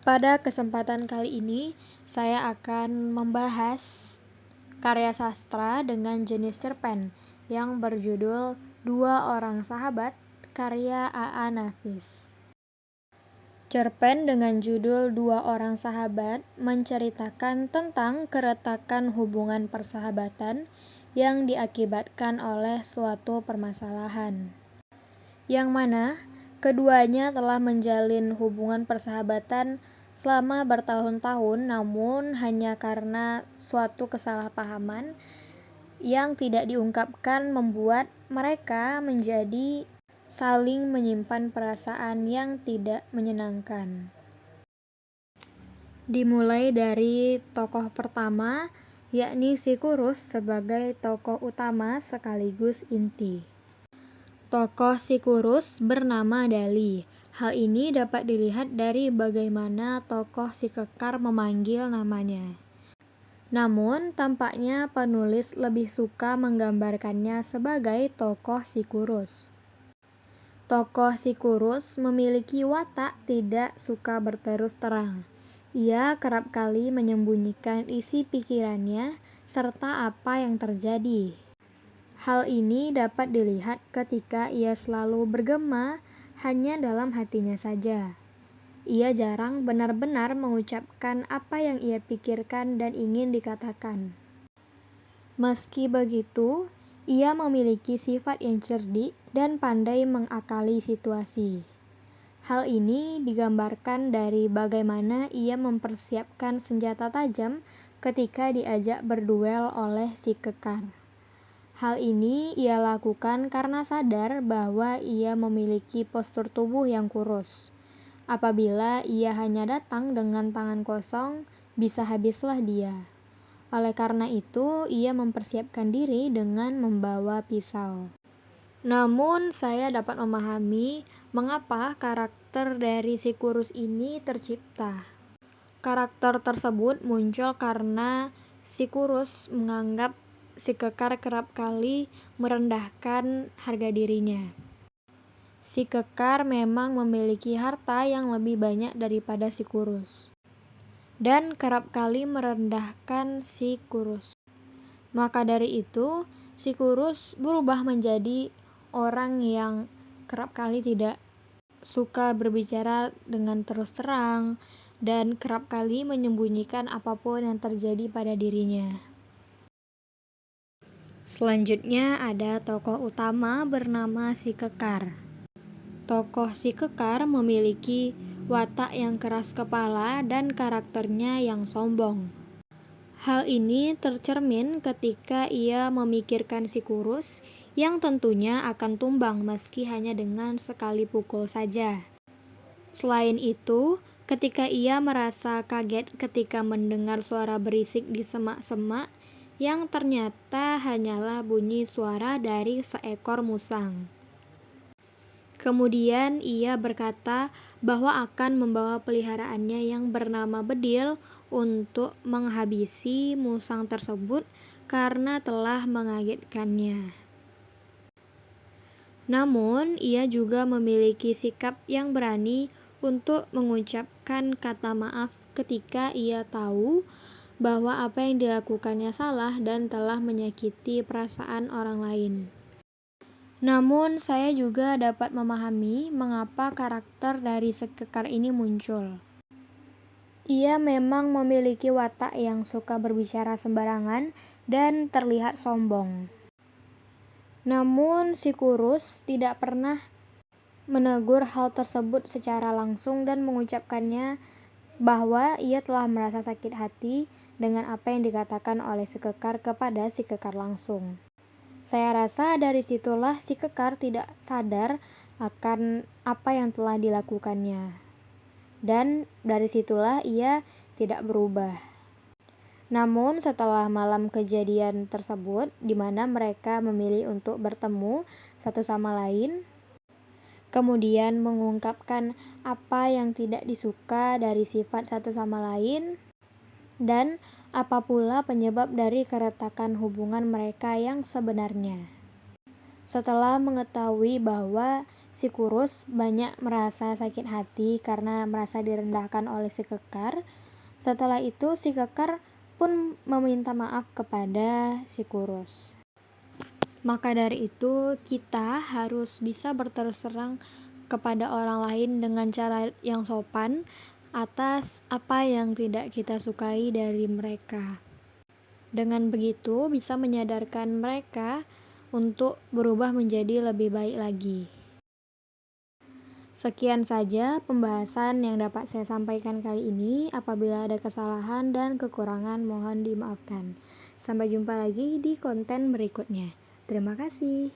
Pada kesempatan kali ini, saya akan membahas karya sastra dengan jenis cerpen yang berjudul Dua Orang Sahabat, karya A.A. Nafis. Cerpen dengan judul Dua Orang Sahabat menceritakan tentang keretakan hubungan persahabatan yang diakibatkan oleh suatu permasalahan, yang mana keduanya telah menjalin hubungan persahabatan selama bertahun-tahun, namun hanya karena suatu kesalahpahaman yang tidak diungkapkan membuat mereka menjadi saling menyimpan perasaan yang tidak menyenangkan. Dimulai dari tokoh pertama, yakni si Kurus sebagai tokoh utama sekaligus inti. Tokoh si Kurus bernama Dali. Hal ini dapat dilihat dari bagaimana tokoh si Kekar memanggil namanya. Namun, tampaknya penulis lebih suka menggambarkannya sebagai tokoh si Kurus. Tokoh si Kurus memiliki watak tidak suka berterus terang. Ia kerap kali menyembunyikan isi pikirannya serta apa yang terjadi. Hal ini dapat dilihat ketika ia selalu bergema hanya dalam hatinya saja. Ia jarang benar-benar mengucapkan apa yang ia pikirkan dan ingin dikatakan. Meski begitu, ia memiliki sifat yang cerdik dan pandai mengakali situasi. Hal ini digambarkan dari bagaimana ia mempersiapkan senjata tajam ketika diajak berduel oleh si Kekar. Hal ini ia lakukan karena sadar bahwa ia memiliki postur tubuh yang kurus. Apabila ia hanya datang dengan tangan kosong, bisa habislah dia. Oleh karena itu, ia mempersiapkan diri dengan membawa pisau. Namun, saya dapat memahami mengapa karakter dari si Kurus ini tercipta. Karakter tersebut muncul karena si Kurus menganggap si Kekar kerap kali merendahkan harga dirinya. Si Kekar memang memiliki harta yang lebih banyak daripada si Kurus, dan kerap kali merendahkan si Kurus. Maka dari itu, si Kurus berubah menjadi orang yang kerap kali tidak suka berbicara dengan terus terang dan kerap kali menyembunyikan apapun yang terjadi pada dirinya. Selanjutnya ada tokoh utama bernama si Kekar. Tokoh si Kekar memiliki watak yang keras kepala dan karakternya yang sombong. Hal ini tercermin ketika ia memikirkan si Kurus yang tentunya akan tumbang meski hanya dengan sekali pukul saja. Selain itu, ketika ia merasa kaget ketika mendengar suara berisik di semak-semak yang ternyata hanyalah bunyi suara dari seekor musang. Kemudian ia berkata bahwa akan membawa peliharaannya yang bernama Bedil untuk menghabisi musang tersebut karena telah mengagetkannya. Namun, ia juga memiliki sikap yang berani untuk mengucapkan kata maaf ketika ia tahu bahwa apa yang dilakukannya salah dan telah menyakiti perasaan orang lain. Namun, saya juga dapat memahami mengapa karakter dari si Kekar ini muncul. Ia memang memiliki watak yang suka berbicara sembarangan dan terlihat sombong. Namun, si Kurus tidak pernah menegur hal tersebut secara langsung dan mengucapkannya bahwa ia telah merasa sakit hati dengan apa yang dikatakan oleh si Kekar kepada si Kekar langsung. Saya rasa dari situlah si Kekar tidak sadar akan apa yang telah dilakukannya. Dan dari situlah ia tidak berubah. Namun setelah malam kejadian tersebut, di mana mereka memilih untuk bertemu satu sama lain, kemudian mengungkapkan apa yang tidak disuka dari sifat satu sama lain, dan apa pula penyebab dari keretakan hubungan mereka yang sebenarnya. Setelah mengetahui bahwa si Kurus banyak merasa sakit hati karena merasa direndahkan oleh si Kekar, setelah itu si Kekar pun meminta maaf kepada si Kurus. Maka dari itu, kita harus bisa berterus terang kepada orang lain dengan cara yang sopan atas apa yang tidak kita sukai dari mereka. Dengan begitu, bisa menyadarkan mereka untuk berubah menjadi lebih baik lagi. Sekian saja pembahasan yang dapat saya sampaikan kali ini. Apabila ada kesalahan dan kekurangan, mohon dimaafkan. Sampai jumpa lagi di konten berikutnya. Terima kasih.